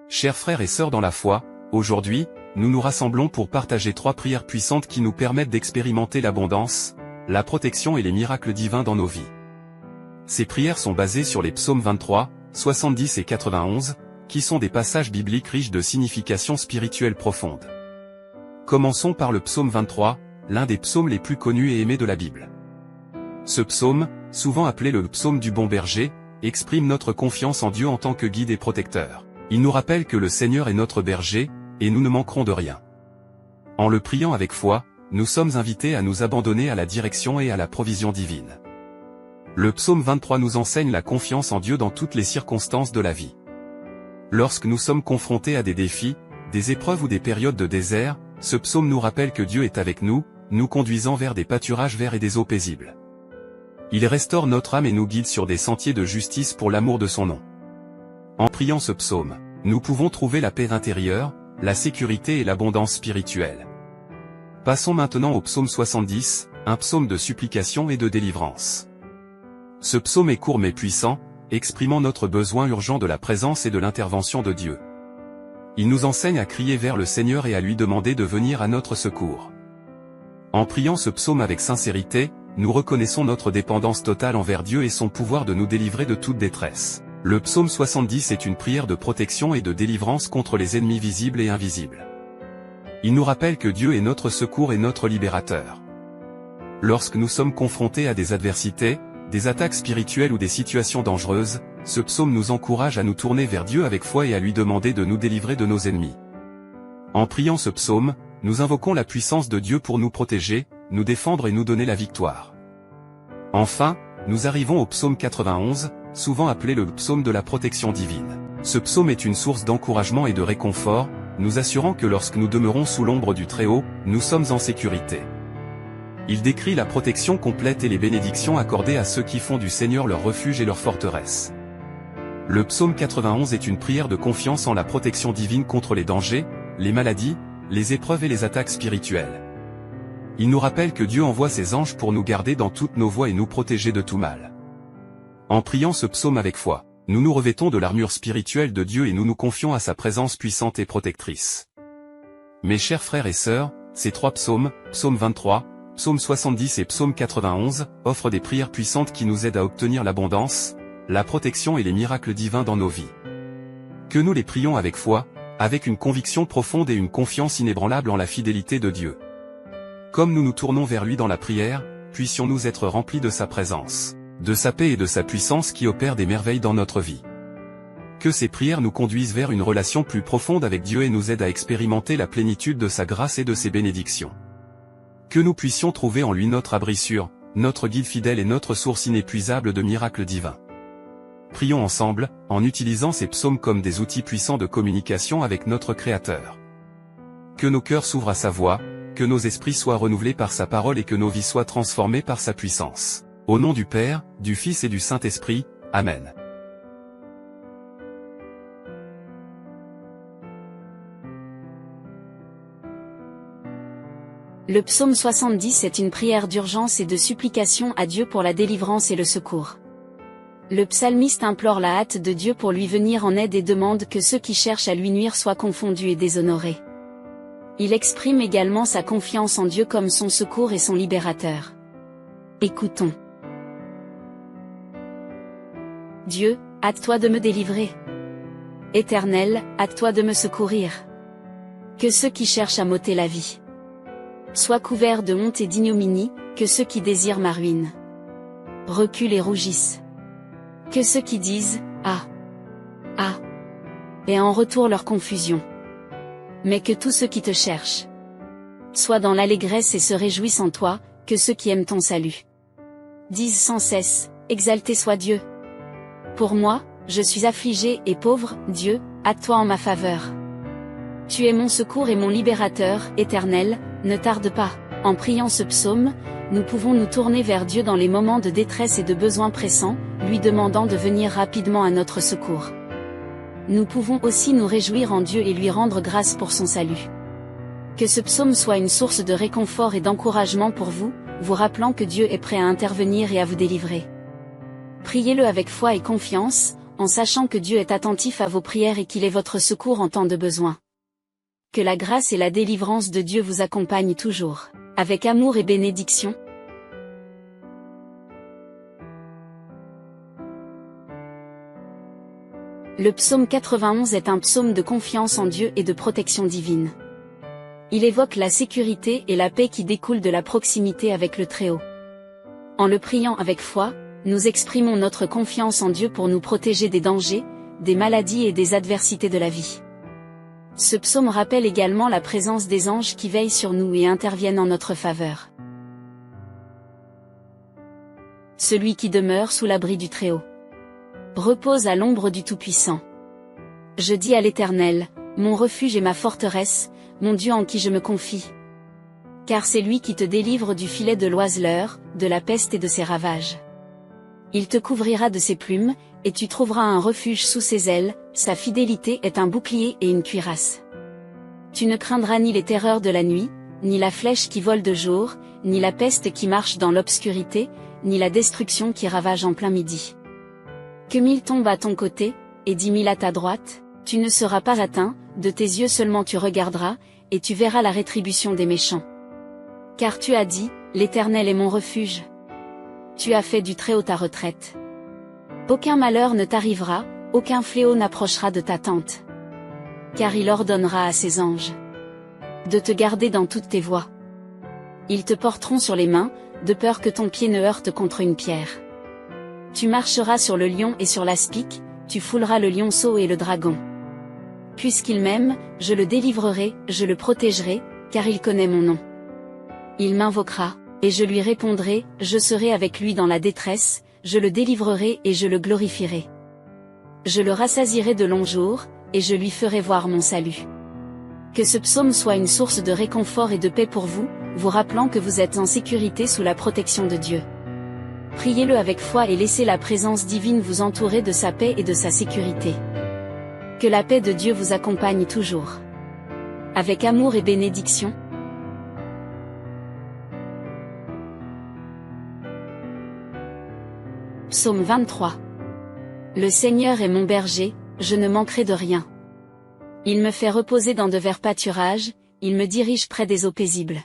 Chers frères et sœurs dans la foi, aujourd'hui, nous nous rassemblons pour partager 3 prières puissantes qui nous permettent d'expérimenter l'abondance, la protection et les miracles divins dans nos vies. Ces prières sont basées sur les psaumes 23, 70 et 91, qui sont des passages bibliques riches de signification spirituelle profonde. Commençons par le psaume 23, l'un des psaumes les plus connus et aimés de la Bible. Ce psaume, souvent appelé le psaume du bon berger, exprime notre confiance en Dieu en tant que guide et protecteur. Il nous rappelle que le Seigneur est notre berger, et nous ne manquerons de rien. En le priant avec foi, nous sommes invités à nous abandonner à la direction et à la provision divine. Le psaume 23 nous enseigne la confiance en Dieu dans toutes les circonstances de la vie. Lorsque nous sommes confrontés à des défis, des épreuves ou des périodes de désert, ce psaume nous rappelle que Dieu est avec nous, nous conduisant vers des pâturages verts et des eaux paisibles. Il restaure notre âme et nous guide sur des sentiers de justice pour l'amour de son nom. En priant ce psaume, nous pouvons trouver la paix intérieure, la sécurité et l'abondance spirituelle. Passons maintenant au psaume 70, un psaume de supplication et de délivrance. Ce psaume est court mais puissant, exprimant notre besoin urgent de la présence et de l'intervention de Dieu. Il nous enseigne à crier vers le Seigneur et à lui demander de venir à notre secours. En priant ce psaume avec sincérité, nous reconnaissons notre dépendance totale envers Dieu et son pouvoir de nous délivrer de toute détresse. Le psaume 70 est une prière de protection et de délivrance contre les ennemis visibles et invisibles. Il nous rappelle que Dieu est notre secours et notre libérateur. Lorsque nous sommes confrontés à des adversités, des attaques spirituelles ou des situations dangereuses, ce psaume nous encourage à nous tourner vers Dieu avec foi et à lui demander de nous délivrer de nos ennemis. En priant ce psaume, nous invoquons la puissance de Dieu pour nous protéger, nous défendre et nous donner la victoire. Enfin, nous arrivons au psaume 91, souvent appelé le psaume de la protection divine. Ce psaume est une source d'encouragement et de réconfort, nous assurant que lorsque nous demeurons sous l'ombre du Très-Haut, nous sommes en sécurité. Il décrit la protection complète et les bénédictions accordées à ceux qui font du Seigneur leur refuge et leur forteresse. Le psaume 91 est une prière de confiance en la protection divine contre les dangers, les maladies, les épreuves et les attaques spirituelles. Il nous rappelle que Dieu envoie ses anges pour nous garder dans toutes nos voies et nous protéger de tout mal. En priant ce psaume avec foi, nous nous revêtons de l'armure spirituelle de Dieu et nous nous confions à sa présence puissante et protectrice. Mes chers frères et sœurs, ces 3 psaumes, psaume 23, psaume 70 et psaume 91, offrent des prières puissantes qui nous aident à obtenir l'abondance, la protection et les miracles divins dans nos vies. Que nous les prions avec foi, avec une conviction profonde et une confiance inébranlable en la fidélité de Dieu. Comme nous nous tournons vers lui dans la prière, puissions-nous être remplis de sa présence, de sa paix et de sa puissance qui opère des merveilles dans notre vie. Que ces prières nous conduisent vers une relation plus profonde avec Dieu et nous aident à expérimenter la plénitude de sa grâce et de ses bénédictions. Que nous puissions trouver en lui notre abri sûr, notre guide fidèle et notre source inépuisable de miracles divins. Prions ensemble, en utilisant ces psaumes comme des outils puissants de communication avec notre Créateur. Que nos cœurs s'ouvrent à sa voix, que nos esprits soient renouvelés par sa parole et que nos vies soient transformées par sa puissance. Au nom du Père, du Fils et du Saint-Esprit, Amen. Le psaume 70 est une prière d'urgence et de supplication à Dieu pour la délivrance et le secours. Le psalmiste implore la hâte de Dieu pour lui venir en aide et demande que ceux qui cherchent à lui nuire soient confondus et déshonorés. Il exprime également sa confiance en Dieu comme son secours et son libérateur. Écoutons. Dieu, hâte-toi de me délivrer. Éternel, hâte-toi de me secourir. Que ceux qui cherchent à m'ôter la vie soient couverts de honte et d'ignominie, que ceux qui désirent ma ruine reculent et rougissent. Que ceux qui disent « Ah, ah » aient en retour leur confusion. Mais que tous ceux qui te cherchent soient dans l'allégresse et se réjouissent en toi, que ceux qui aiment ton salut disent sans cesse « Exalté soit Dieu ». Pour moi, je suis affligé et pauvre, Dieu, hâte-toi en ma faveur. Tu es mon secours et mon libérateur, Éternel, ne tarde pas. En priant ce psaume, nous pouvons nous tourner vers Dieu dans les moments de détresse et de besoins pressants, lui demandant de venir rapidement à notre secours. Nous pouvons aussi nous réjouir en Dieu et lui rendre grâce pour son salut. Que ce psaume soit une source de réconfort et d'encouragement pour vous, vous rappelant que Dieu est prêt à intervenir et à vous délivrer. Priez-le avec foi et confiance, en sachant que Dieu est attentif à vos prières et qu'il est votre secours en temps de besoin. Que la grâce et la délivrance de Dieu vous accompagnent toujours, avec amour et bénédiction. Le psaume 91 est un psaume de confiance en Dieu et de protection divine. Il évoque la sécurité et la paix qui découlent de la proximité avec le Très-Haut. En le priant avec foi, nous exprimons notre confiance en Dieu pour nous protéger des dangers, des maladies et des adversités de la vie. Ce psaume rappelle également la présence des anges qui veillent sur nous et interviennent en notre faveur. Celui qui demeure sous l'abri du Très-Haut repose à l'ombre du Tout-Puissant. Je dis à l'Éternel, mon refuge et ma forteresse, mon Dieu en qui je me confie. Car c'est lui qui te délivre du filet de l'oiseleur, de la peste et de ses ravages. Il te couvrira de ses plumes, et tu trouveras un refuge sous ses ailes, sa fidélité est un bouclier et une cuirasse. Tu ne craindras ni les terreurs de la nuit, ni la flèche qui vole de jour, ni la peste qui marche dans l'obscurité, ni la destruction qui ravage en plein midi. Que 1000 tombent à ton côté, et 10 000 à ta droite, tu ne seras pas atteint, de tes yeux seulement tu regarderas, et tu verras la rétribution des méchants. Car tu as dit, l'Éternel est mon refuge. Tu as fait du Très-Haut ta retraite. Aucun malheur ne t'arrivera, aucun fléau n'approchera de ta tente. Car il ordonnera à ses anges de te garder dans toutes tes voies. Ils te porteront sur les mains, de peur que ton pied ne heurte contre une pierre. Tu marcheras sur le lion et sur l'aspic, tu fouleras le lionceau et le dragon. Puisqu'il m'aime, je le délivrerai, je le protégerai, car il connaît mon nom. Il m'invoquera, et je lui répondrai, je serai avec lui dans la détresse, je le délivrerai et je le glorifierai. Je le rassasierai de longs jours, et je lui ferai voir mon salut. Que ce psaume soit une source de réconfort et de paix pour vous, vous rappelant que vous êtes en sécurité sous la protection de Dieu. Priez-le avec foi et laissez la présence divine vous entourer de sa paix et de sa sécurité. Que la paix de Dieu vous accompagne toujours. Avec amour et bénédiction. Psaume 23. Le Seigneur est mon berger, je ne manquerai de rien. Il me fait reposer dans de verts pâturages, il me dirige près des eaux paisibles.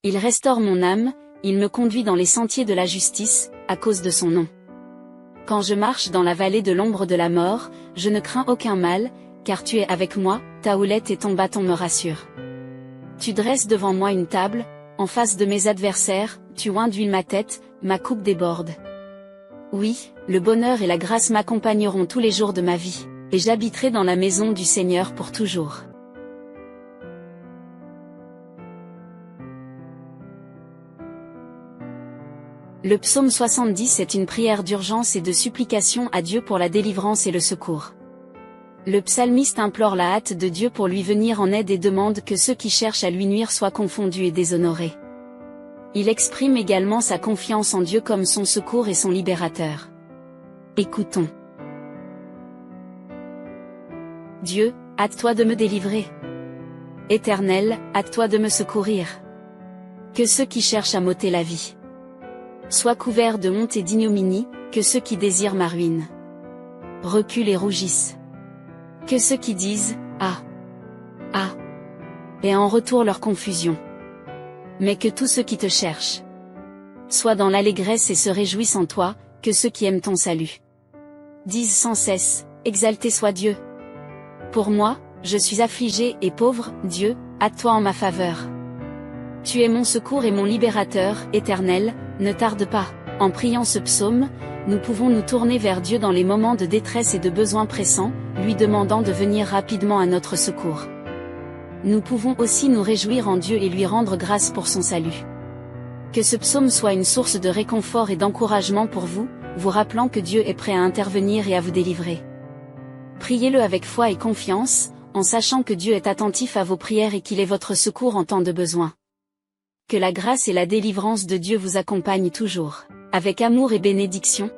Il restaure mon âme, il me conduit dans les sentiers de la justice, à cause de son nom. Quand je marche dans la vallée de l'ombre de la mort, je ne crains aucun mal, car tu es avec moi, ta houlette et ton bâton me rassurent. Tu dresses devant moi une table, en face de mes adversaires, tu oins d'huile ma tête, ma coupe déborde. Oui, le bonheur et la grâce m'accompagneront tous les jours de ma vie, et j'habiterai dans la maison du Seigneur pour toujours. Le psaume 70 est une prière d'urgence et de supplication à Dieu pour la délivrance et le secours. Le psalmiste implore la hâte de Dieu pour lui venir en aide et demande que ceux qui cherchent à lui nuire soient confondus et déshonorés. Il exprime également sa confiance en Dieu comme son secours et son libérateur. Écoutons. Dieu, hâte-toi de me délivrer. Éternel, hâte-toi de me secourir. Que ceux qui cherchent à m'ôter la vie soient couverts de honte et d'ignominie, que ceux qui désirent ma ruine reculent et rougissent. Que ceux qui disent « Ah, ah » aient en retour leur confusion. Mais que tous ceux qui te cherchent soient dans l'allégresse et se réjouissent en toi, que ceux qui aiment ton salut disent sans cesse « Exalté soit Dieu ». Pour moi, je suis affligé et pauvre, Dieu, hâte-toi en ma faveur. Tu es mon secours et mon libérateur, Éternel, ne tarde pas. En priant ce psaume, nous pouvons nous tourner vers Dieu dans les moments de détresse et de besoins pressants, lui demandant de venir rapidement à notre secours. Nous pouvons aussi nous réjouir en Dieu et lui rendre grâce pour son salut. Que ce psaume soit une source de réconfort et d'encouragement pour vous, vous rappelant que Dieu est prêt à intervenir et à vous délivrer. Priez-le avec foi et confiance, en sachant que Dieu est attentif à vos prières et qu'il est votre secours en temps de besoin. Que la grâce et la délivrance de Dieu vous accompagnent toujours, avec amour et bénédiction.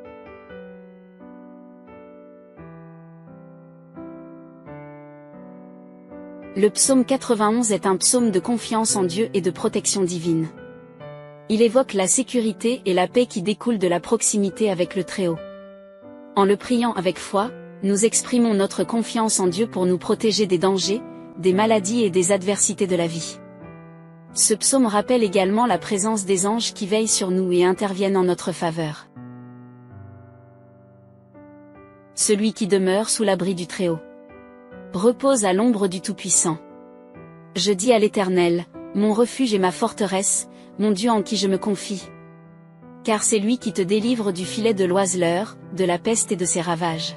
Le psaume 91 est un psaume de confiance en Dieu et de protection divine. Il évoque la sécurité et la paix qui découlent de la proximité avec le Très-Haut. En le priant avec foi, nous exprimons notre confiance en Dieu pour nous protéger des dangers, des maladies et des adversités de la vie. Ce psaume rappelle également la présence des anges qui veillent sur nous et interviennent en notre faveur. Celui qui demeure sous l'abri du Très-Haut repose à l'ombre du Tout-Puissant. Je dis à l'Éternel, mon refuge et ma forteresse, mon Dieu en qui je me confie. Car c'est lui qui te délivre du filet de l'oiseleur, de la peste et de ses ravages.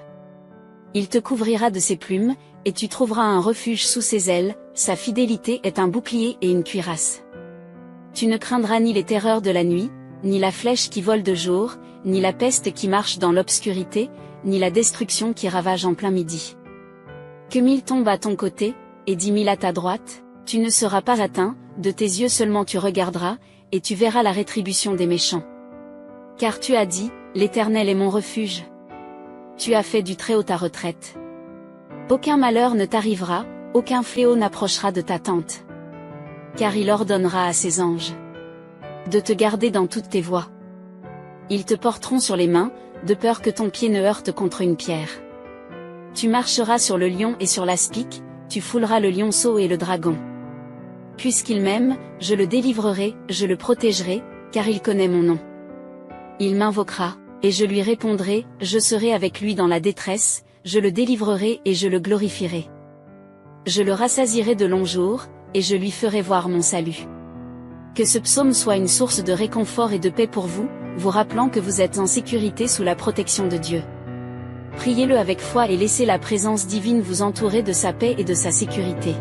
Il te couvrira de ses plumes, et tu trouveras un refuge sous ses ailes, sa fidélité est un bouclier et une cuirasse. Tu ne craindras ni les terreurs de la nuit, ni la flèche qui vole de jour, ni la peste qui marche dans l'obscurité, ni la destruction qui ravage en plein midi. Que 1000 tombent à ton côté, et 10 000 à ta droite, tu ne seras pas atteint, de tes yeux seulement tu regarderas, et tu verras la rétribution des méchants. Car tu as dit, l'Éternel est mon refuge. Tu as fait du Très-Haut ta retraite. Aucun malheur ne t'arrivera, aucun fléau n'approchera de ta tente. Car il ordonnera à ses anges de te garder dans toutes tes voies. Ils te porteront sur les mains, de peur que ton pied ne heurte contre une pierre. Tu marcheras sur le lion et sur l'aspic, tu fouleras le lionceau et le dragon. Puisqu'il m'aime, je le délivrerai, je le protégerai, car il connaît mon nom. Il m'invoquera, et je lui répondrai, je serai avec lui dans la détresse, je le délivrerai et je le glorifierai. Je le rassasierai de longs jours, et je lui ferai voir mon salut. Que ce psaume soit une source de réconfort et de paix pour vous, vous rappelant que vous êtes en sécurité sous la protection de Dieu. Priez-le avec foi et laissez la présence divine vous entourer de sa paix et de sa sécurité.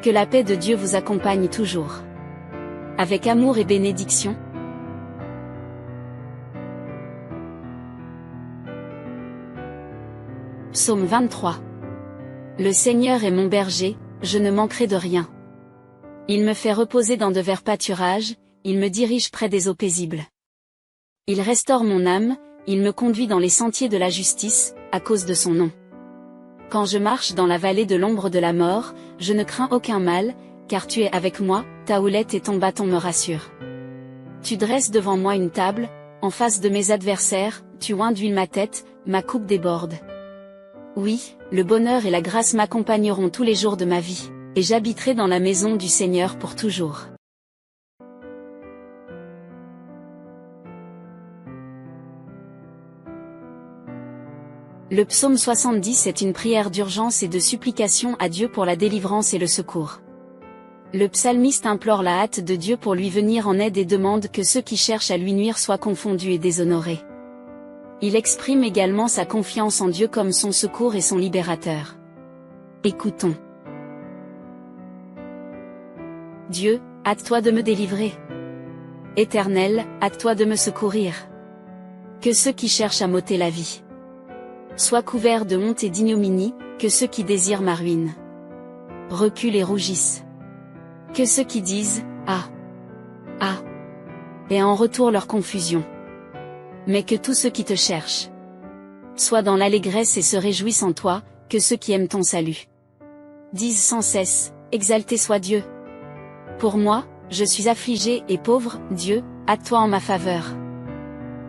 Que la paix de Dieu vous accompagne toujours. Avec amour et bénédiction. Psaume 23. Le Seigneur est mon berger, je ne manquerai de rien. Il me fait reposer dans de verts pâturages, il me dirige près des eaux paisibles. Il restaure mon âme, il me conduit dans les sentiers de la justice, à cause de son nom. Quand je marche dans la vallée de l'ombre de la mort, je ne crains aucun mal, car tu es avec moi, ta houlette et ton bâton me rassurent. Tu dresses devant moi une table, en face de mes adversaires, tu oins d'huile ma tête, ma coupe déborde. Oui, le bonheur et la grâce m'accompagneront tous les jours de ma vie, et j'habiterai dans la maison du Seigneur pour toujours. Le psaume 70 est une prière d'urgence et de supplication à Dieu pour la délivrance et le secours. Le psalmiste implore la hâte de Dieu pour lui venir en aide et demande que ceux qui cherchent à lui nuire soient confondus et déshonorés. Il exprime également sa confiance en Dieu comme son secours et son libérateur. Écoutons. Dieu, hâte-toi de me délivrer. Éternel, hâte-toi de me secourir. Que ceux qui cherchent à m'ôter la vie soient couverts de honte et d'ignominie, que ceux qui désirent ma ruine reculent et rougissent. Que ceux qui disent « Ah, ah » aient en retour leur confusion. Mais que tous ceux qui te cherchent soient dans l'allégresse et se réjouissent en toi, que ceux qui aiment ton salut disent sans cesse « Exalté soit Dieu ». Pour moi, je suis affligé et pauvre, Dieu, hâte-toi en ma faveur.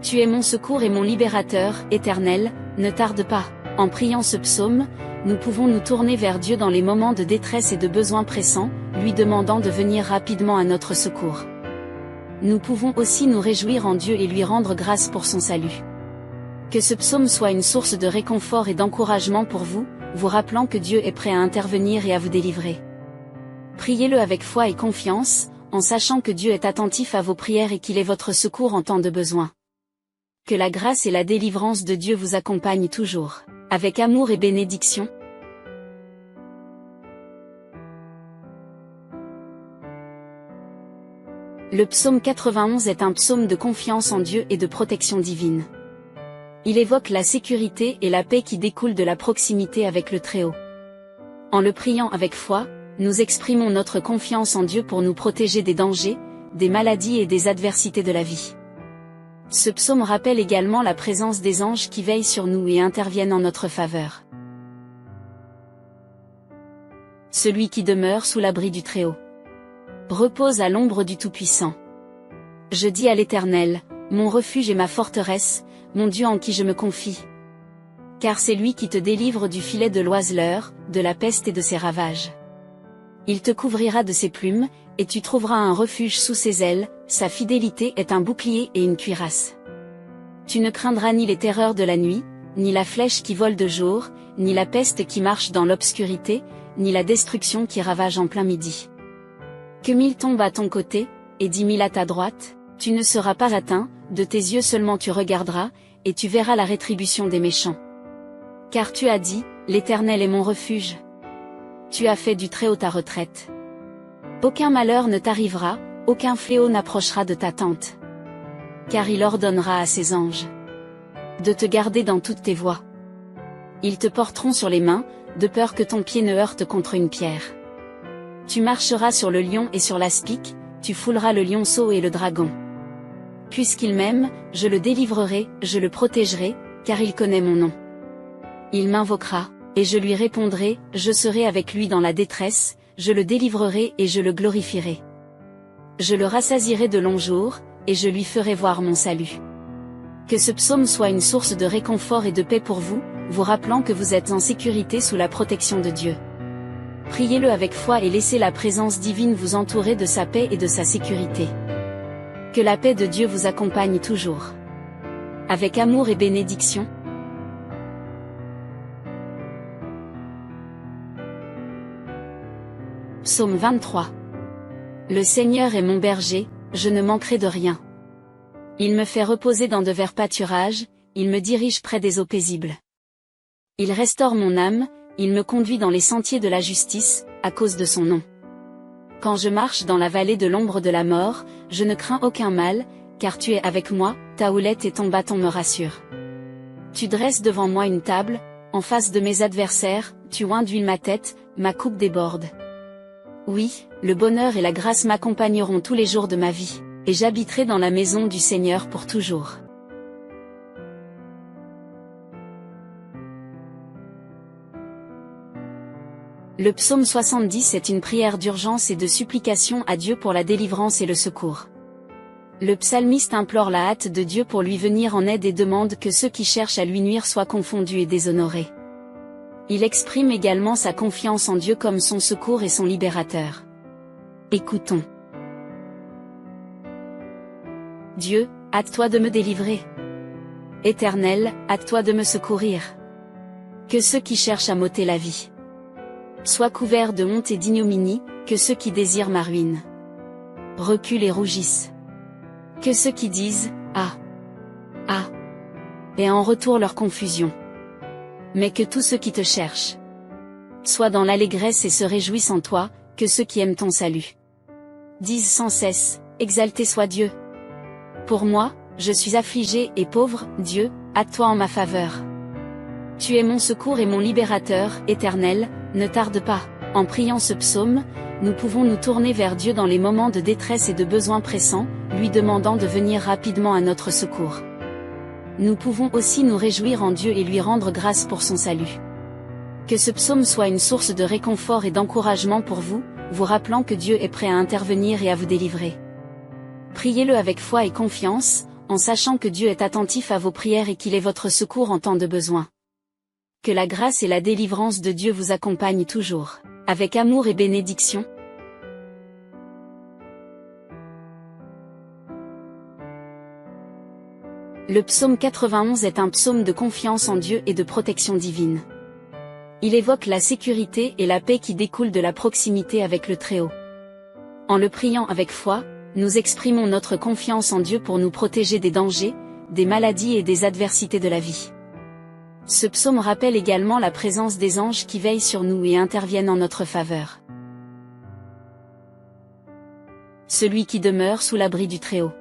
Tu es mon secours et mon libérateur, Éternel, ne tarde pas. En priant ce psaume, nous pouvons nous tourner vers Dieu dans les moments de détresse et de besoins pressants, lui demandant de venir rapidement à notre secours. Nous pouvons aussi nous réjouir en Dieu et lui rendre grâce pour son salut. Que ce psaume soit une source de réconfort et d'encouragement pour vous, vous rappelant que Dieu est prêt à intervenir et à vous délivrer. Priez-le avec foi et confiance, en sachant que Dieu est attentif à vos prières et qu'il est votre secours en temps de besoin. Que la grâce et la délivrance de Dieu vous accompagnent toujours, avec amour et bénédiction. Le psaume 91 est un psaume de confiance en Dieu et de protection divine. Il évoque la sécurité et la paix qui découlent de la proximité avec le Très-Haut. En le priant avec foi, nous exprimons notre confiance en Dieu pour nous protéger des dangers, des maladies et des adversités de la vie. Ce psaume rappelle également la présence des anges qui veillent sur nous et interviennent en notre faveur. Celui qui demeure sous l'abri du Très-Haut repose à l'ombre du Tout-Puissant. Je dis à l'Éternel, mon refuge et ma forteresse, mon Dieu en qui je me confie. Car c'est lui qui te délivre du filet de l'oiseleur, de la peste et de ses ravages. Il te couvrira de ses plumes, et tu trouveras un refuge sous ses ailes, sa fidélité est un bouclier et une cuirasse. Tu ne craindras ni les terreurs de la nuit, ni la flèche qui vole de jour, ni la peste qui marche dans l'obscurité, ni la destruction qui ravage en plein midi. Que 1000 tombent à ton côté, et 10 000 à ta droite, tu ne seras pas atteint, de tes yeux seulement tu regarderas, et tu verras la rétribution des méchants. Car tu as dit, l'Éternel est mon refuge. Tu as fait du Très-Haut ta retraite. Aucun malheur ne t'arrivera, aucun fléau n'approchera de ta tente. Car il ordonnera à ses anges de te garder dans toutes tes voies. Ils te porteront sur les mains, de peur que ton pied ne heurte contre une pierre. Tu marcheras sur le lion et sur l'aspic, tu fouleras le lionceau et le dragon. Puisqu'il m'aime, je le délivrerai, je le protégerai, car il connaît mon nom. Il m'invoquera, et je lui répondrai, je serai avec lui dans la détresse, je le délivrerai et je le glorifierai. Je le rassasierai de longs jours, et je lui ferai voir mon salut. Que ce psaume soit une source de réconfort et de paix pour vous, vous rappelant que vous êtes en sécurité sous la protection de Dieu. Priez-le avec foi et laissez la présence divine vous entourer de sa paix et de sa sécurité. Que la paix de Dieu vous accompagne toujours. Avec amour et bénédiction. Psaume 23. Le Seigneur est mon berger, je ne manquerai de rien. Il me fait reposer dans de verts pâturages, il me dirige près des eaux paisibles. Il restaure mon âme, il me conduit dans les sentiers de la justice, à cause de son nom. Quand je marche dans la vallée de l'ombre de la mort, je ne crains aucun mal, car tu es avec moi, ta houlette et ton bâton me rassurent. Tu dresses devant moi une table, en face de mes adversaires, tu oins d'huile ma tête, ma coupe déborde. Oui, le bonheur et la grâce m'accompagneront tous les jours de ma vie, et j'habiterai dans la maison du Seigneur pour toujours. Le psaume 70 est une prière d'urgence et de supplication à Dieu pour la délivrance et le secours. Le psalmiste implore la hâte de Dieu pour lui venir en aide et demande que ceux qui cherchent à lui nuire soient confondus et déshonorés. Il exprime également sa confiance en Dieu comme son secours et son libérateur. Écoutons. Dieu, hâte-toi de me délivrer. Éternel, hâte-toi de me secourir. Que ceux qui cherchent à m'ôter la vie soient couverts de honte et d'ignominie, que ceux qui désirent ma ruine reculent et rougissent. Que ceux qui disent « Ah, ah » aient en retour leur confusion. Mais que tous ceux qui te cherchent soient dans l'allégresse et se réjouissent en toi, que ceux qui aiment ton salut disent sans cesse « Exalté soit Dieu ». Pour moi, je suis affligé et pauvre, Dieu, hâte-toi en ma faveur. Tu es mon secours et mon libérateur, Éternel, ne tarde pas. En priant ce psaume, nous pouvons nous tourner vers Dieu dans les moments de détresse et de besoin pressants, lui demandant de venir rapidement à notre secours. Nous pouvons aussi nous réjouir en Dieu et lui rendre grâce pour son salut. Que ce psaume soit une source de réconfort et d'encouragement pour vous, vous rappelant que Dieu est prêt à intervenir et à vous délivrer. Priez-le avec foi et confiance, en sachant que Dieu est attentif à vos prières et qu'il est votre secours en temps de besoin. Que la grâce et la délivrance de Dieu vous accompagnent toujours, avec amour et bénédiction. Le psaume 91 est un psaume de confiance en Dieu et de protection divine. Il évoque la sécurité et la paix qui découlent de la proximité avec le Très-Haut. En le priant avec foi, nous exprimons notre confiance en Dieu pour nous protéger des dangers, des maladies et des adversités de la vie. Ce psaume rappelle également la présence des anges qui veillent sur nous et interviennent en notre faveur. Celui qui demeure sous l'abri du Très-Haut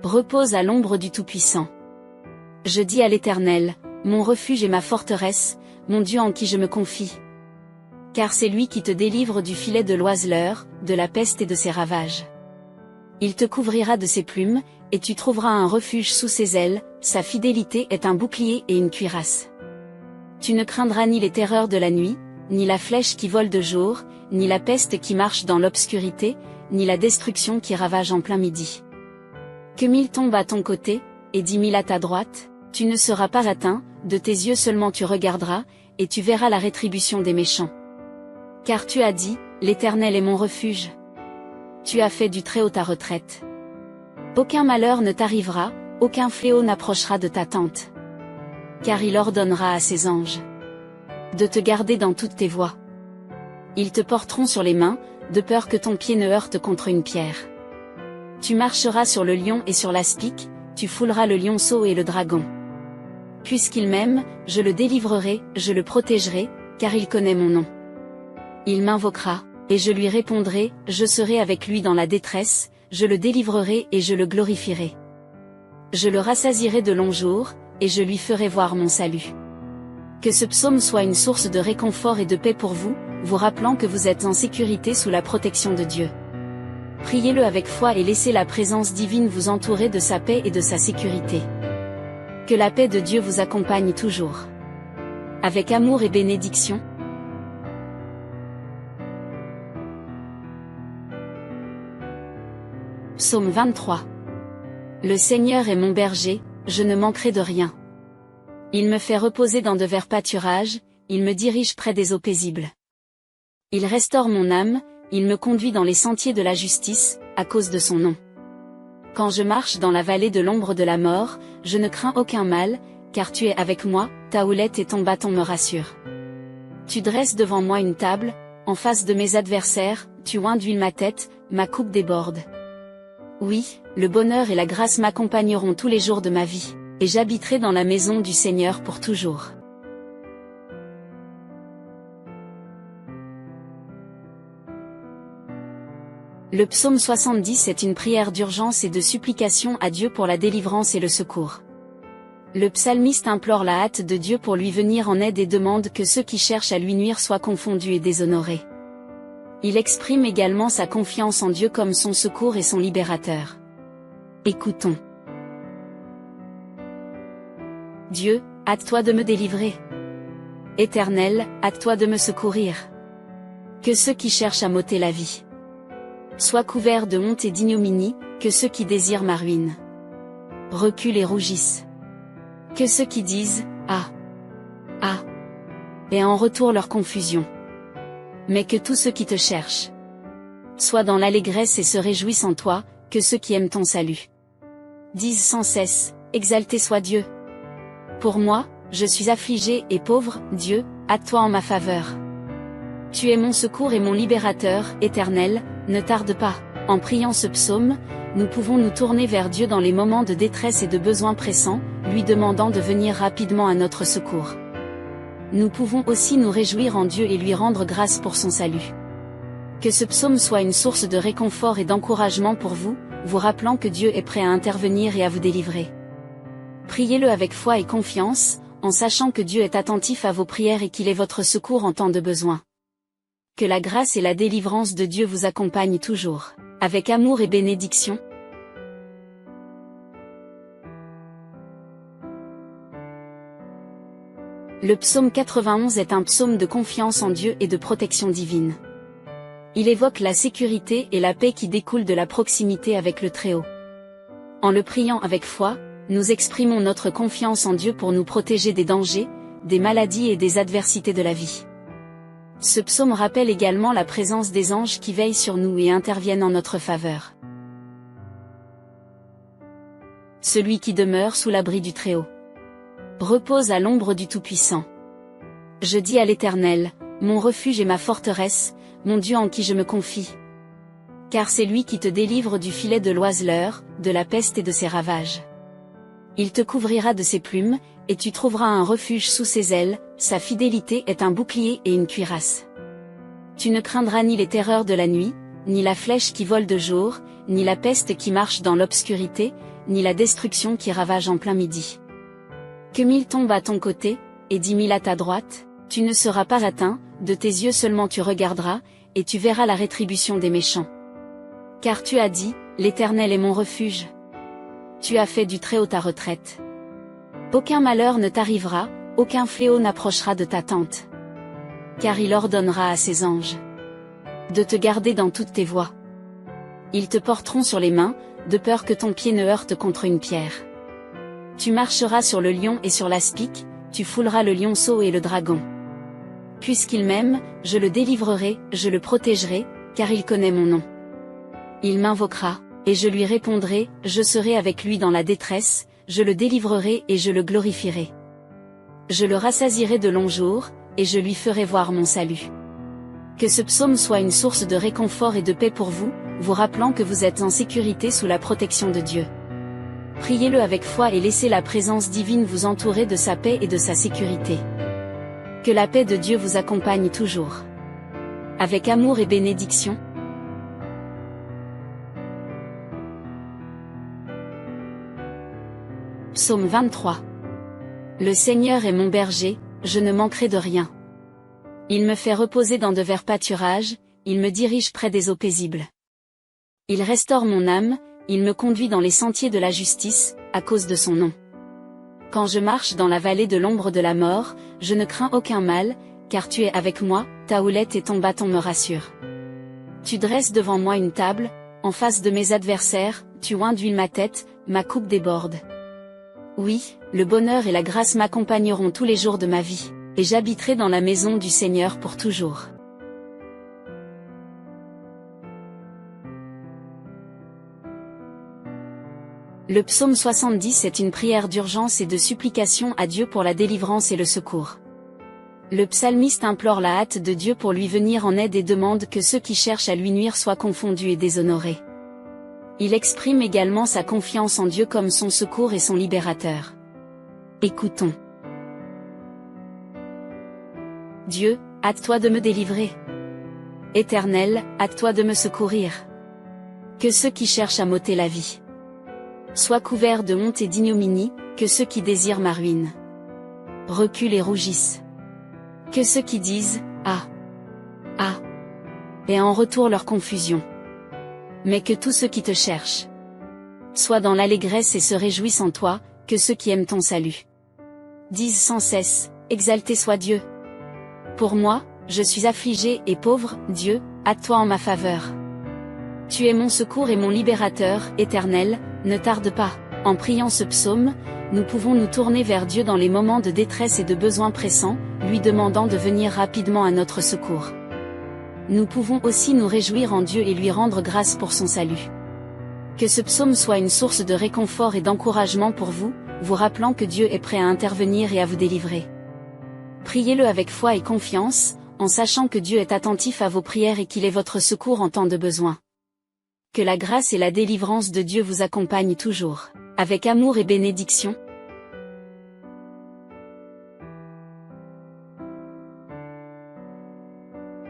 repose à l'ombre du Tout-Puissant. Je dis à l'Éternel, mon refuge et ma forteresse, mon Dieu en qui je me confie. Car c'est lui qui te délivre du filet de l'oiseleur, de la peste et de ses ravages. Il te couvrira de ses plumes, et tu trouveras un refuge sous ses ailes, sa fidélité est un bouclier et une cuirasse. Tu ne craindras ni les terreurs de la nuit, ni la flèche qui vole de jour, ni la peste qui marche dans l'obscurité, ni la destruction qui ravage en plein midi. Que 1000 tombent à ton côté, et 10 000 à ta droite, Tu ne seras pas atteint, de tes yeux seulement tu regarderas, et tu verras la rétribution des méchants. Car tu as dit, l'Éternel est mon refuge. Tu as fait du Très-Haut ta retraite. Aucun malheur ne t'arrivera, aucun fléau n'approchera de ta tente. Car il ordonnera à ses anges de te garder dans toutes tes voies. Ils te porteront sur les mains, de peur que ton pied ne heurte contre une pierre. Tu marcheras sur le lion et sur l'aspic, tu fouleras le lionceau et le dragon. Puisqu'il m'aime, je le délivrerai, je le protégerai, car il connaît mon nom. Il m'invoquera, et je lui répondrai, je serai avec lui dans la détresse, je le délivrerai et je le glorifierai. Je le rassasierai de longs jours, et je lui ferai voir mon salut. Que ce psaume soit une source de réconfort et de paix pour vous, vous rappelant que vous êtes en sécurité sous la protection de Dieu. Priez-le avec foi et laissez la présence divine vous entourer de sa paix et de sa sécurité. Que la paix de Dieu vous accompagne toujours. Avec amour et bénédiction. Psaume 23. Le Seigneur est mon berger, je ne manquerai de rien. Il me fait reposer dans de verts pâturages, il me dirige près des eaux paisibles. Il restaure mon âme, il me conduit dans les sentiers de la justice, à cause de son nom. Quand je marche dans la vallée de l'ombre de la mort, je ne crains aucun mal, car tu es avec moi, ta houlette et ton bâton me rassurent. Tu dresses devant moi une table, en face de mes adversaires, tu oins d'huile ma tête, ma coupe déborde. Oui, le bonheur et la grâce m'accompagneront tous les jours de ma vie, et j'habiterai dans la maison du Seigneur pour toujours. Le psaume 70 est une prière d'urgence et de supplication à Dieu pour la délivrance et le secours. Le psalmiste implore la hâte de Dieu pour lui venir en aide et demande que ceux qui cherchent à lui nuire soient confondus et déshonorés. Il exprime également sa confiance en Dieu comme son secours et son libérateur. Écoutons. Dieu, hâte-toi de me délivrer. Éternel, hâte-toi de me secourir. Que ceux qui cherchent à m'ôter la vie soient couverts de honte et d'ignominie, que ceux qui désirent ma ruine reculent et rougissent. Que ceux qui disent « Ah, ah » aient en retour leur confusion. Mais que tous ceux qui te cherchent soient dans l'allégresse et se réjouissent en toi, que ceux qui aiment ton salut disent sans cesse « Exalté soit Dieu ». Pour moi, je suis affligé et pauvre, Dieu, hâte-toi en ma faveur. Tu es mon secours et mon libérateur, Éternel, ne tarde pas. En priant ce psaume, nous pouvons nous tourner vers Dieu dans les moments de détresse et de besoin pressants, lui demandant de venir rapidement à notre secours. Nous pouvons aussi nous réjouir en Dieu et lui rendre grâce pour son salut. Que ce psaume soit une source de réconfort et d'encouragement pour vous, vous rappelant que Dieu est prêt à intervenir et à vous délivrer. Priez-le avec foi et confiance, en sachant que Dieu est attentif à vos prières et qu'il est votre secours en temps de besoin. Que la grâce et la délivrance de Dieu vous accompagnent toujours, avec amour et bénédiction. Le psaume 91 est un psaume de confiance en Dieu et de protection divine. Il évoque la sécurité et la paix qui découlent de la proximité avec le Très-Haut. En le priant avec foi, nous exprimons notre confiance en Dieu pour nous protéger des dangers, des maladies et des adversités de la vie. Ce psaume rappelle également la présence des anges qui veillent sur nous et interviennent en notre faveur. Celui qui demeure sous l'abri du Très-Haut repose à l'ombre du Tout-Puissant. Je dis à l'Éternel, mon refuge et ma forteresse, mon Dieu en qui je me confie. Car c'est lui qui te délivre du filet de l'oiseleur, de la peste et de ses ravages. Il te couvrira de ses plumes, et tu trouveras un refuge sous ses ailes, sa fidélité est un bouclier et une cuirasse. Tu ne craindras ni les terreurs de la nuit, ni la flèche qui vole de jour, ni la peste qui marche dans l'obscurité, ni la destruction qui ravage en plein midi. Que 1000 tombent à ton côté, et 10 000 à ta droite, tu ne seras pas atteint, de tes yeux seulement tu regarderas, et tu verras la rétribution des méchants. Car tu as dit, l'Éternel est mon refuge. Tu as fait du Très-Haut ta retraite. Aucun malheur ne t'arrivera, aucun fléau n'approchera de ta tente. Car il ordonnera à ses anges de te garder dans toutes tes voies. Ils te porteront sur les mains, de peur que ton pied ne heurte contre une pierre. Tu marcheras sur le lion et sur l'aspic, tu fouleras le lionceau et le dragon. Puisqu'il m'aime, je le délivrerai, je le protégerai, car il connaît mon nom. Il m'invoquera, et je lui répondrai, je serai avec lui dans la détresse, je le délivrerai et je le glorifierai. Je le rassasierai de longs jours, et je lui ferai voir mon salut. Que ce psaume soit une source de réconfort et de paix pour vous, vous rappelant que vous êtes en sécurité sous la protection de Dieu. Priez-le avec foi et laissez la présence divine vous entourer de sa paix et de sa sécurité. Que la paix de Dieu vous accompagne toujours. Avec amour et bénédiction. Psaume 23. Le Seigneur est mon berger, je ne manquerai de rien. Il me fait reposer dans de verts pâturages, il me dirige près des eaux paisibles. Il restaure mon âme, il me conduit dans les sentiers de la justice, à cause de son nom. Quand je marche dans la vallée de l'ombre de la mort, je ne crains aucun mal, car tu es avec moi, ta houlette et ton bâton me rassurent. Tu dresses devant moi une table, en face de mes adversaires, tu oins d'huile ma tête, ma coupe déborde. Oui, le bonheur et la grâce m'accompagneront tous les jours de ma vie, et j'habiterai dans la maison du Seigneur pour toujours. Le psaume 70 est une prière d'urgence et de supplication à Dieu pour la délivrance et le secours. Le psalmiste implore la hâte de Dieu pour lui venir en aide et demande que ceux qui cherchent à lui nuire soient confondus et déshonorés. Il exprime également sa confiance en Dieu comme son secours et son libérateur. Écoutons. Dieu, hâte-toi de me délivrer. Éternel, hâte-toi de me secourir. Que ceux qui cherchent à m'ôter la vie soient couverts de honte et d'ignominie, que ceux qui désirent ma ruine reculent et rougissent. Que ceux qui disent « Ah, ah » aient en retour leur confusion. Mais que tous ceux qui te cherchent soient dans l'allégresse et se réjouissent en toi, que ceux qui aiment ton salut disent sans cesse « Exalté soit Dieu ». Pour moi, je suis affligé et pauvre, Dieu, hâte-toi en ma faveur. Tu es mon secours et mon libérateur, Éternel, ne tarde pas. En priant ce psaume, nous pouvons nous tourner vers Dieu dans les moments de détresse et de besoins pressants, lui demandant de venir rapidement à notre secours. Nous pouvons aussi nous réjouir en Dieu et lui rendre grâce pour son salut. Que ce psaume soit une source de réconfort et d'encouragement pour vous, vous rappelant que Dieu est prêt à intervenir et à vous délivrer. Priez-le avec foi et confiance, en sachant que Dieu est attentif à vos prières et qu'il est votre secours en temps de besoin. Que la grâce et la délivrance de Dieu vous accompagnent toujours, avec amour et bénédiction.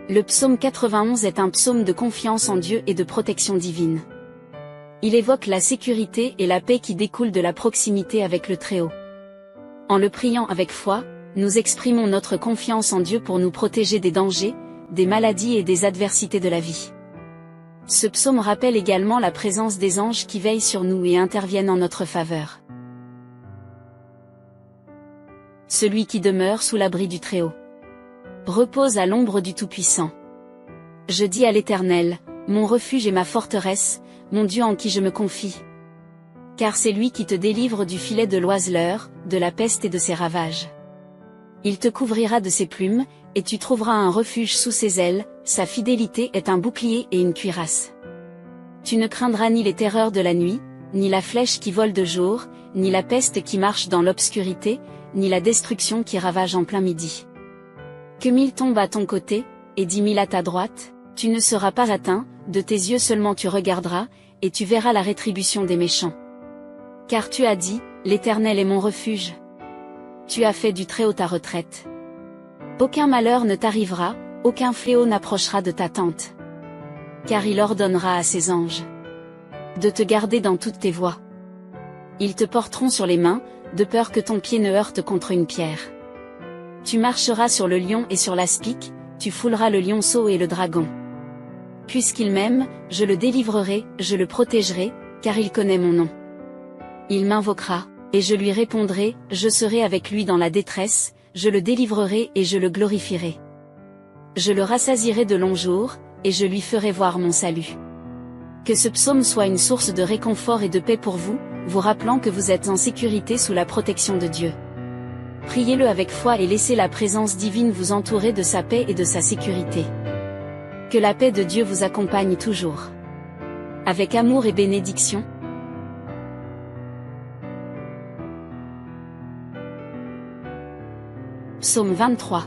Le psaume 91 est un psaume de confiance en Dieu et de protection divine. Il évoque la sécurité et la paix qui découlent de la proximité avec le Très-Haut. En le priant avec foi, nous exprimons notre confiance en Dieu pour nous protéger des dangers, des maladies et des adversités de la vie. Ce psaume rappelle également la présence des anges qui veillent sur nous et interviennent en notre faveur. Celui qui demeure sous l'abri du Très-Haut repose à l'ombre du Tout-Puissant. Je dis à l'Éternel, mon refuge et ma forteresse, mon Dieu en qui je me confie. Car c'est lui qui te délivre du filet de l'oiseleur, de la peste et de ses ravages. Il te couvrira de ses plumes, et tu trouveras un refuge sous ses ailes, sa fidélité est un bouclier et une cuirasse. Tu ne craindras ni les terreurs de la nuit, ni la flèche qui vole de jour, ni la peste qui marche dans l'obscurité, ni la destruction qui ravage en plein midi. Que 1000 tombent à ton côté, et 10 000 à ta droite, tu ne seras pas atteint, de tes yeux seulement tu regarderas, et tu verras la rétribution des méchants. Car tu as dit, l'Éternel est mon refuge. Tu as fait du Très-Haut ta retraite. Aucun malheur ne t'arrivera, aucun fléau n'approchera de ta tente. Car il ordonnera à ses anges de te garder dans toutes tes voies. Ils te porteront sur les mains, de peur que ton pied ne heurte contre une pierre. Tu marcheras sur le lion et sur l'aspic, tu fouleras le lionceau et le dragon. Puisqu'il m'aime, je le délivrerai, je le protégerai, car il connaît mon nom. Il m'invoquera, et je lui répondrai, je serai avec lui dans la détresse, je le délivrerai et je le glorifierai. Je le rassasierai de longs jours, et je lui ferai voir mon salut. Que ce psaume soit une source de réconfort et de paix pour vous, vous rappelant que vous êtes en sécurité sous la protection de Dieu. Priez-le avec foi et laissez la présence divine vous entourer de sa paix et de sa sécurité. Que la paix de Dieu vous accompagne toujours. Avec amour et bénédiction. Psaume 23.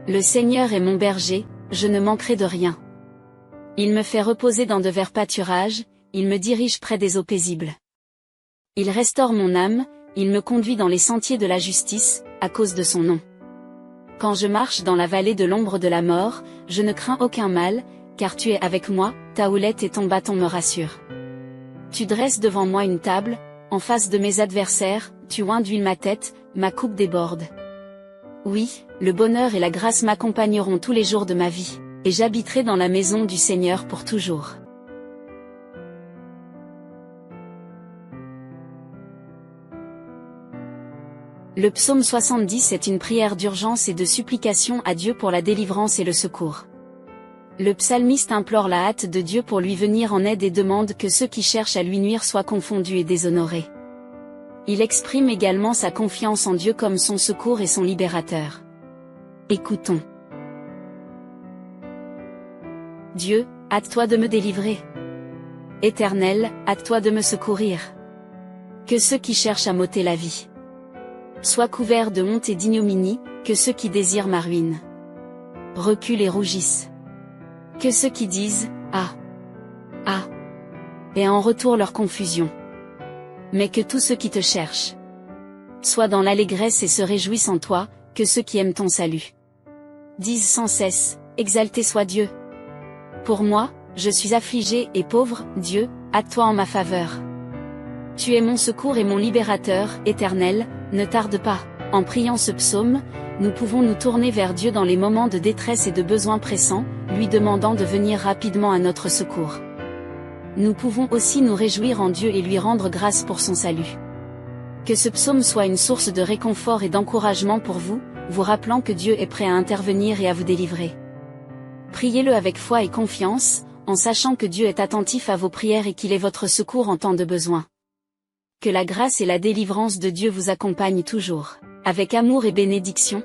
Le Seigneur est mon berger, je ne manquerai de rien. Il me fait reposer dans de verts pâturages, il me dirige près des eaux paisibles. Il restaure mon âme, il me conduit dans les sentiers de la justice, à cause de son nom. Quand je marche dans la vallée de l'ombre de la mort, je ne crains aucun mal, car tu es avec moi, ta houlette et ton bâton me rassurent. Tu dresses devant moi une table, en face de mes adversaires, tu oins d'huile ma tête, ma coupe déborde. Oui, le bonheur et la grâce m'accompagneront tous les jours de ma vie, et j'habiterai dans la maison du Seigneur pour toujours. Le psaume 70 est une prière d'urgence et de supplication à Dieu pour la délivrance et le secours. Le psalmiste implore la hâte de Dieu pour lui venir en aide et demande que ceux qui cherchent à lui nuire soient confondus et déshonorés. Il exprime également sa confiance en Dieu comme son secours et son libérateur. Écoutons. Dieu, hâte-toi de me délivrer. Éternel, hâte-toi de me secourir. Que ceux qui cherchent à m'ôter la vie soient couverts de honte et d'ignominie, que ceux qui désirent ma ruine reculent et rougissent. Que ceux qui disent « Ah, ah » aient en retour leur confusion. Mais que tous ceux qui te cherchent soient dans l'allégresse et se réjouissent en toi, que ceux qui aiment ton salut disent sans cesse « Exalté soit Dieu ». Pour moi, je suis affligé et pauvre, Dieu, hâte-toi en ma faveur. Tu es mon secours et mon libérateur, Éternel, ne tarde pas. En priant ce psaume, nous pouvons nous tourner vers Dieu dans les moments de détresse et de besoin pressants, lui demandant de venir rapidement à notre secours. Nous pouvons aussi nous réjouir en Dieu et lui rendre grâce pour son salut. Que ce psaume soit une source de réconfort et d'encouragement pour vous, vous rappelant que Dieu est prêt à intervenir et à vous délivrer. Priez-le avec foi et confiance, en sachant que Dieu est attentif à vos prières et qu'il est votre secours en temps de besoin. Que la grâce et la délivrance de Dieu vous accompagnent toujours, avec amour et bénédiction.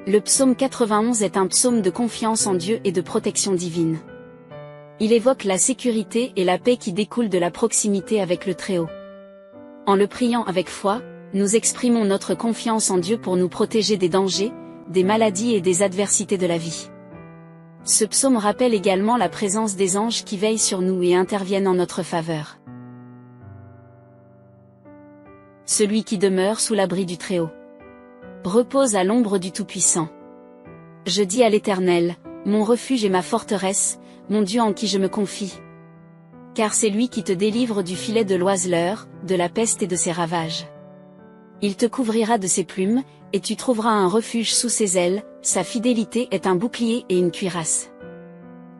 Le psaume 91 est un psaume de confiance en Dieu et de protection divine. Il évoque la sécurité et la paix qui découlent de la proximité avec le Très-Haut. En le priant avec foi, nous exprimons notre confiance en Dieu pour nous protéger des dangers, des maladies et des adversités de la vie. Ce psaume rappelle également la présence des anges qui veillent sur nous et interviennent en notre faveur. Celui qui demeure sous l'abri du Très-Haut repose à l'ombre du Tout-Puissant. Je dis à l'Éternel, mon refuge et ma forteresse, mon Dieu en qui je me confie. Car c'est lui qui te délivre du filet de l'oiseleur, de la peste et de ses ravages. Il te couvrira de ses plumes, et tu trouveras un refuge sous ses ailes, sa fidélité est un bouclier et une cuirasse.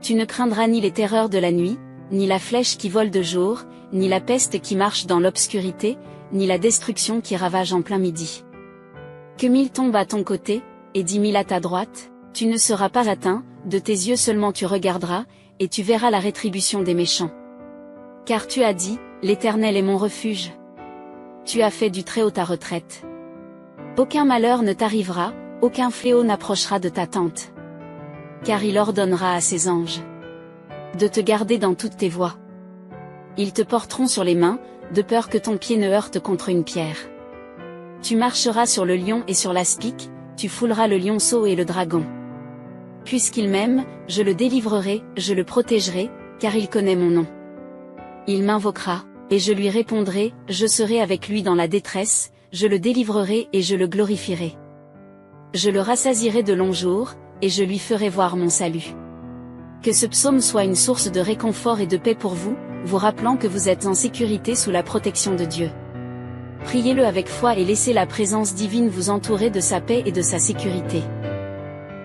Tu ne craindras ni les terreurs de la nuit, ni la flèche qui vole de jour, ni la peste qui marche dans l'obscurité, ni la destruction qui ravage en plein midi. Que 1000 tombent à ton côté, et 10 000 à ta droite, tu ne seras pas atteint, de tes yeux seulement tu regarderas, et tu verras la rétribution des méchants. Car tu as dit, l'Éternel est mon refuge. Tu as fait du Très-Haut ta retraite. Aucun malheur ne t'arrivera, aucun fléau n'approchera de ta tente. Car il ordonnera à ses anges de te garder dans toutes tes voies. Ils te porteront sur les mains, de peur que ton pied ne heurte contre une pierre. Tu marcheras sur le lion et sur l'aspic, tu fouleras le lionceau et le dragon. Puisqu'il m'aime, je le délivrerai, je le protégerai, car il connaît mon nom. Il m'invoquera, et je lui répondrai, je serai avec lui dans la détresse, je le délivrerai et je le glorifierai. Je le rassasierai de longs jours, et je lui ferai voir mon salut. Que ce psaume soit une source de réconfort et de paix pour vous, vous rappelant que vous êtes en sécurité sous la protection de Dieu. Priez-le avec foi et laissez la présence divine vous entourer de sa paix et de sa sécurité.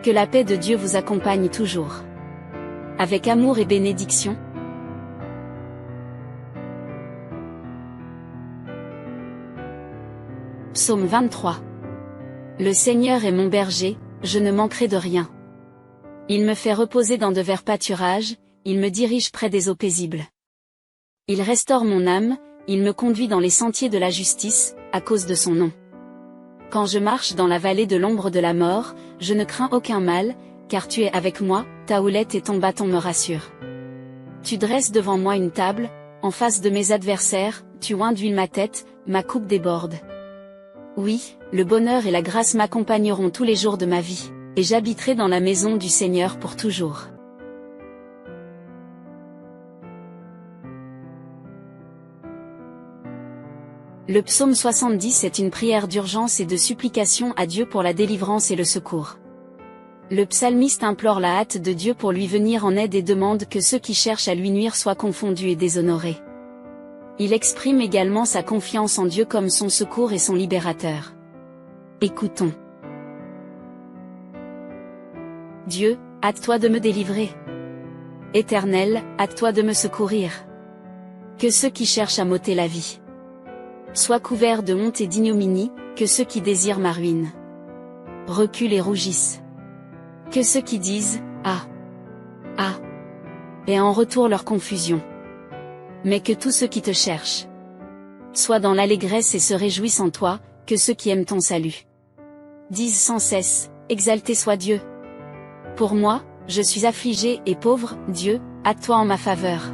Que la paix de Dieu vous accompagne toujours. Avec amour et bénédiction. Psaume 23. Le Seigneur est mon berger, je ne manquerai de rien. Il me fait reposer dans de verts pâturages, il me dirige près des eaux paisibles. Il restaure mon âme, il me conduit dans les sentiers de la justice, à cause de son nom. Quand je marche dans la vallée de l'ombre de la mort, je ne crains aucun mal, car tu es avec moi, ta houlette et ton bâton me rassurent. Tu dresses devant moi une table, en face de mes adversaires, tu oins d'huile ma tête, ma coupe déborde. Oui, le bonheur et la grâce m'accompagneront tous les jours de ma vie, et j'habiterai dans la maison du Seigneur pour toujours. Le psaume 70 est une prière d'urgence et de supplication à Dieu pour la délivrance et le secours. Le psalmiste implore la hâte de Dieu pour lui venir en aide et demande que ceux qui cherchent à lui nuire soient confondus et déshonorés. Il exprime également sa confiance en Dieu comme son secours et son libérateur. Écoutons. Dieu, hâte-toi de me délivrer. Éternel, hâte-toi de me secourir. Que ceux qui cherchent à m'ôter la vie soient couverts de honte et d'ignominie, que ceux qui désirent ma ruine reculent et rougissent. Que ceux qui disent « Ah, ah » aient en retour leur confusion. Mais que tous ceux qui te cherchent soient dans l'allégresse et se réjouissent en toi, que ceux qui aiment ton salut disent sans cesse « Exalté soit Dieu ». Pour moi, je suis affligé et pauvre, Dieu, hâte-toi en ma faveur.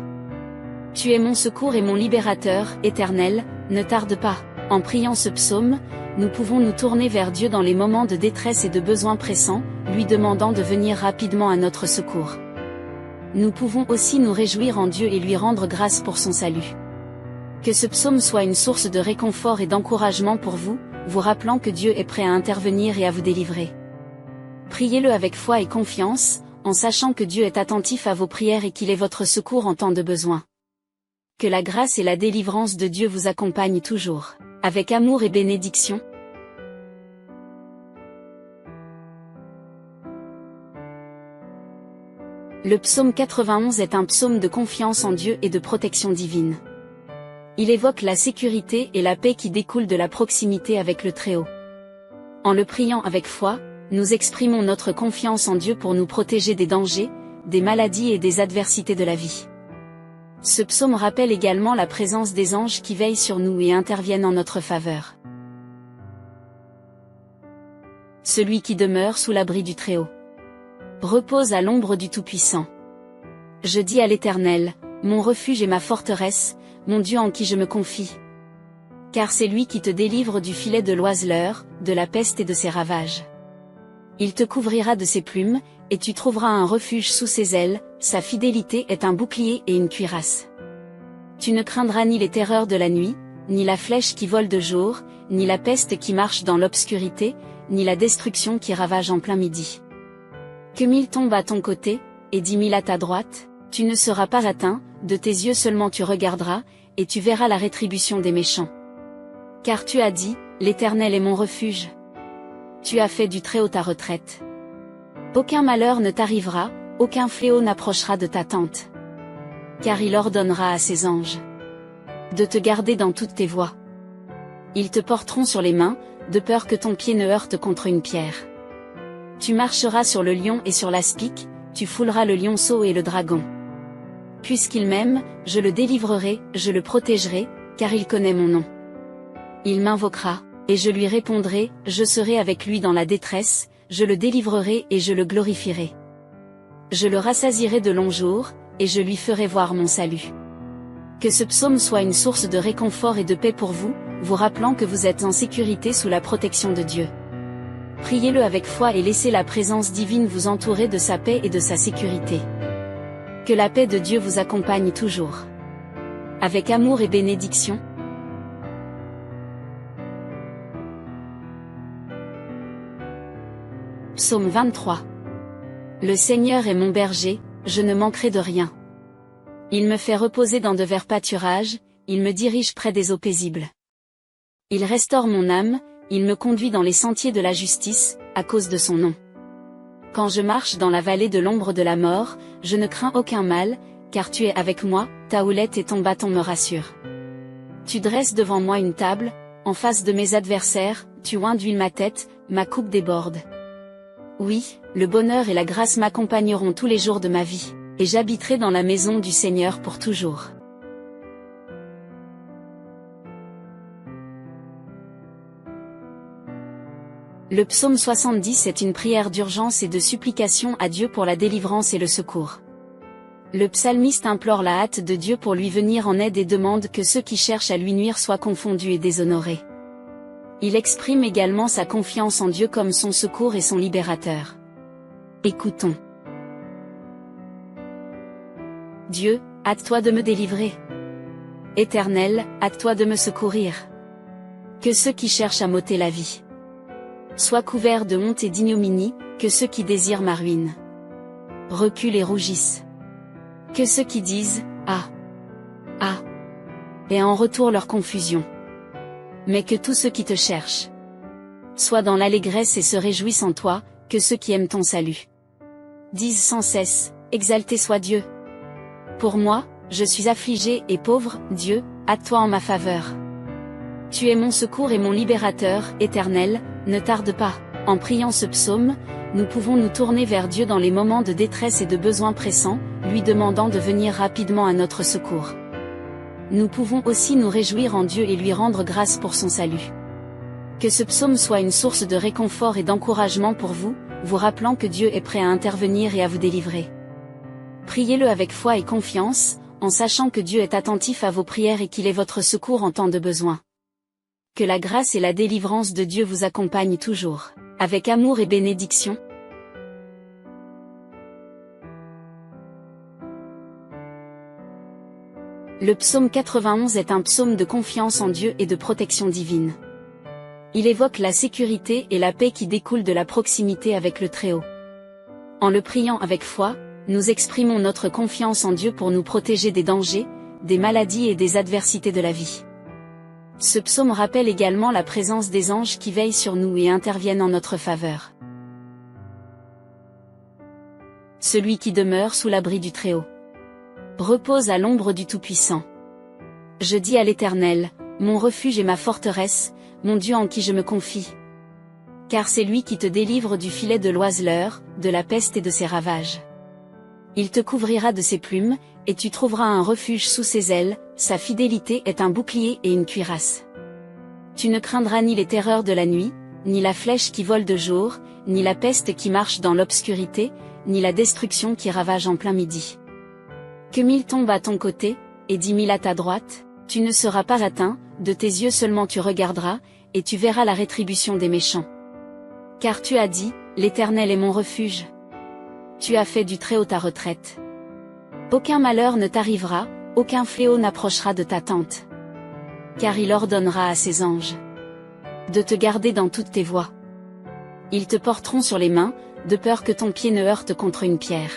Tu es mon secours et mon libérateur, Éternel, ne tarde pas. En priant ce psaume, nous pouvons nous tourner vers Dieu dans les moments de détresse et de besoins pressants, lui demandant de venir rapidement à notre secours. Nous pouvons aussi nous réjouir en Dieu et lui rendre grâce pour son salut. Que ce psaume soit une source de réconfort et d'encouragement pour vous, vous rappelant que Dieu est prêt à intervenir et à vous délivrer. Priez-le avec foi et confiance, en sachant que Dieu est attentif à vos prières et qu'il est votre secours en temps de besoin. Que la grâce et la délivrance de Dieu vous accompagnent toujours, avec amour et bénédiction. Le psaume 91 est un psaume de confiance en Dieu et de protection divine. Il évoque la sécurité et la paix qui découlent de la proximité avec le Très-Haut. En le priant avec foi, nous exprimons notre confiance en Dieu pour nous protéger des dangers, des maladies et des adversités de la vie. Ce psaume rappelle également la présence des anges qui veillent sur nous et interviennent en notre faveur. Celui qui demeure sous l'abri du Très-Haut repose à l'ombre du Tout-Puissant. Je dis à l'Éternel, mon refuge et ma forteresse, mon Dieu en qui je me confie. Car c'est lui qui te délivre du filet de l'oiseleur, de la peste et de ses ravages. Il te couvrira de ses plumes, et tu trouveras un refuge sous ses ailes, sa fidélité est un bouclier et une cuirasse. Tu ne craindras ni les terreurs de la nuit, ni la flèche qui vole de jour, ni la peste qui marche dans l'obscurité, ni la destruction qui ravage en plein midi. Que 1000 tombent à ton côté, et 10 000 à ta droite, tu ne seras pas atteint, de tes yeux seulement tu regarderas, et tu verras la rétribution des méchants. Car tu as dit, l'Éternel est mon refuge. Tu as fait du Très-Haut ta retraite. Aucun malheur ne t'arrivera, aucun fléau n'approchera de ta tente. Car il ordonnera à ses anges de te garder dans toutes tes voies. Ils te porteront sur les mains, de peur que ton pied ne heurte contre une pierre. Tu marcheras sur le lion et sur l'aspic, tu fouleras le lionceau et le dragon. Puisqu'il m'aime, je le délivrerai, je le protégerai, car il connaît mon nom. Il m'invoquera, et je lui répondrai, je serai avec lui dans la détresse, je le délivrerai et je le glorifierai. Je le rassasierai de longs jours, et je lui ferai voir mon salut. Que ce psaume soit une source de réconfort et de paix pour vous, vous rappelant que vous êtes en sécurité sous la protection de Dieu. Priez-le avec foi et laissez la présence divine vous entourer de sa paix et de sa sécurité. Que la paix de Dieu vous accompagne toujours. Avec amour et bénédiction. Psaume 23. Le Seigneur est mon berger, je ne manquerai de rien. Il me fait reposer dans de verts pâturages, il me dirige près des eaux paisibles. Il restaure mon âme, il me conduit dans les sentiers de la justice, à cause de son nom. Quand je marche dans la vallée de l'ombre de la mort, je ne crains aucun mal, car tu es avec moi, ta houlette et ton bâton me rassurent. Tu dresses devant moi une table, en face de mes adversaires, tu oins d'huile ma tête, ma coupe déborde. Oui, le bonheur et la grâce m'accompagneront tous les jours de ma vie, et j'habiterai dans la maison du Seigneur pour toujours. Le psaume 70 est une prière d'urgence et de supplication à Dieu pour la délivrance et le secours. Le psalmiste implore la hâte de Dieu pour lui venir en aide et demande que ceux qui cherchent à lui nuire soient confondus et déshonorés. Il exprime également sa confiance en Dieu comme son secours et son libérateur. Écoutons. Dieu, hâte-toi de me délivrer. Éternel, hâte-toi de me secourir. Que ceux qui cherchent à m'ôter la vie soient couverts de honte et d'ignominie, que ceux qui désirent ma ruine reculent et rougissent. Que ceux qui disent « Ah, ah » aient en retour leur confusion. Mais que tous ceux qui te cherchent soient dans l'allégresse et se réjouissent en toi, que ceux qui aiment ton salut disent sans cesse « Exalté soit Dieu ». Pour moi, je suis affligé et pauvre, Dieu, hâte-toi en ma faveur. Tu es mon secours et mon libérateur, Éternel, ne tarde pas. En priant ce psaume, nous pouvons nous tourner vers Dieu dans les moments de détresse et de besoins pressants, lui demandant de venir rapidement à notre secours. Nous pouvons aussi nous réjouir en Dieu et lui rendre grâce pour son salut. Que ce psaume soit une source de réconfort et d'encouragement pour vous, vous rappelant que Dieu est prêt à intervenir et à vous délivrer. Priez-le avec foi et confiance, en sachant que Dieu est attentif à vos prières et qu'il est votre secours en temps de besoin. Que la grâce et la délivrance de Dieu vous accompagnent toujours, avec amour et bénédiction. Le psaume 91 est un psaume de confiance en Dieu et de protection divine. Il évoque la sécurité et la paix qui découlent de la proximité avec le Très-Haut. En le priant avec foi, nous exprimons notre confiance en Dieu pour nous protéger des dangers, des maladies et des adversités de la vie. Ce psaume rappelle également la présence des anges qui veillent sur nous et interviennent en notre faveur. Celui qui demeure sous l'abri du Très-Haut repose à l'ombre du Tout-Puissant. Je dis à l'Éternel, mon refuge et ma forteresse, mon Dieu en qui je me confie. Car c'est lui qui te délivre du filet de l'oiseleur, de la peste et de ses ravages. Il te couvrira de ses plumes, et tu trouveras un refuge sous ses ailes, sa fidélité est un bouclier et une cuirasse. Tu ne craindras ni les terreurs de la nuit, ni la flèche qui vole de jour, ni la peste qui marche dans l'obscurité, ni la destruction qui ravage en plein midi. Que 1000 tombent à ton côté, et 10 000 à ta droite, tu ne seras pas atteint, de tes yeux seulement tu regarderas, et tu verras la rétribution des méchants. Car tu as dit, l'Éternel est mon refuge. Tu as fait du Très-Haut ta retraite. Aucun malheur ne t'arrivera, aucun fléau n'approchera de ta tente. Car il ordonnera à ses anges de te garder dans toutes tes voies. Ils te porteront sur les mains, de peur que ton pied ne heurte contre une pierre.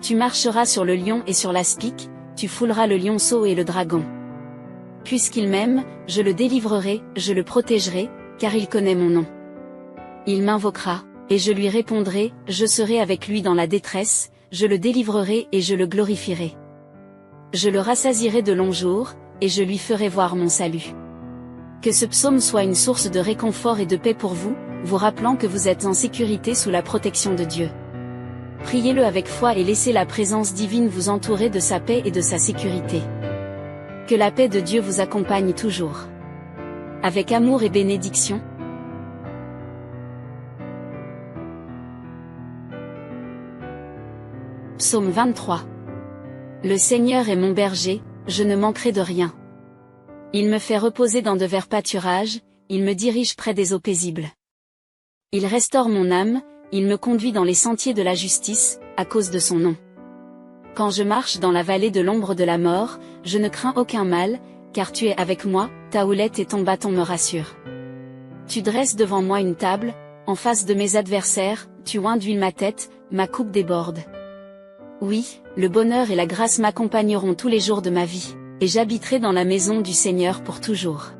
Tu marcheras sur le lion et sur l'aspic, tu fouleras le lionceau et le dragon. Puisqu'il m'aime, je le délivrerai, je le protégerai, car il connaît mon nom. Il m'invoquera, et je lui répondrai, je serai avec lui dans la détresse, je le délivrerai et je le glorifierai. Je le rassasierai de longs jours, et je lui ferai voir mon salut. Que ce psaume soit une source de réconfort et de paix pour vous, vous rappelant que vous êtes en sécurité sous la protection de Dieu. Priez-le avec foi et laissez la présence divine vous entourer de sa paix et de sa sécurité. Que la paix de Dieu vous accompagne toujours. Avec amour et bénédiction. Psaume 23. Le Seigneur est mon berger, je ne manquerai de rien. Il me fait reposer dans de verts pâturages, il me dirige près des eaux paisibles. Il restaure mon âme, il me conduit dans les sentiers de la justice, à cause de son nom. Quand je marche dans la vallée de l'ombre de la mort, je ne crains aucun mal, car tu es avec moi, ta houlette et ton bâton me rassurent. Tu dresses devant moi une table, en face de mes adversaires, tu oins d'huile ma tête, ma coupe déborde. Oui, le bonheur et la grâce m'accompagneront tous les jours de ma vie, et j'habiterai dans la maison du Seigneur pour toujours.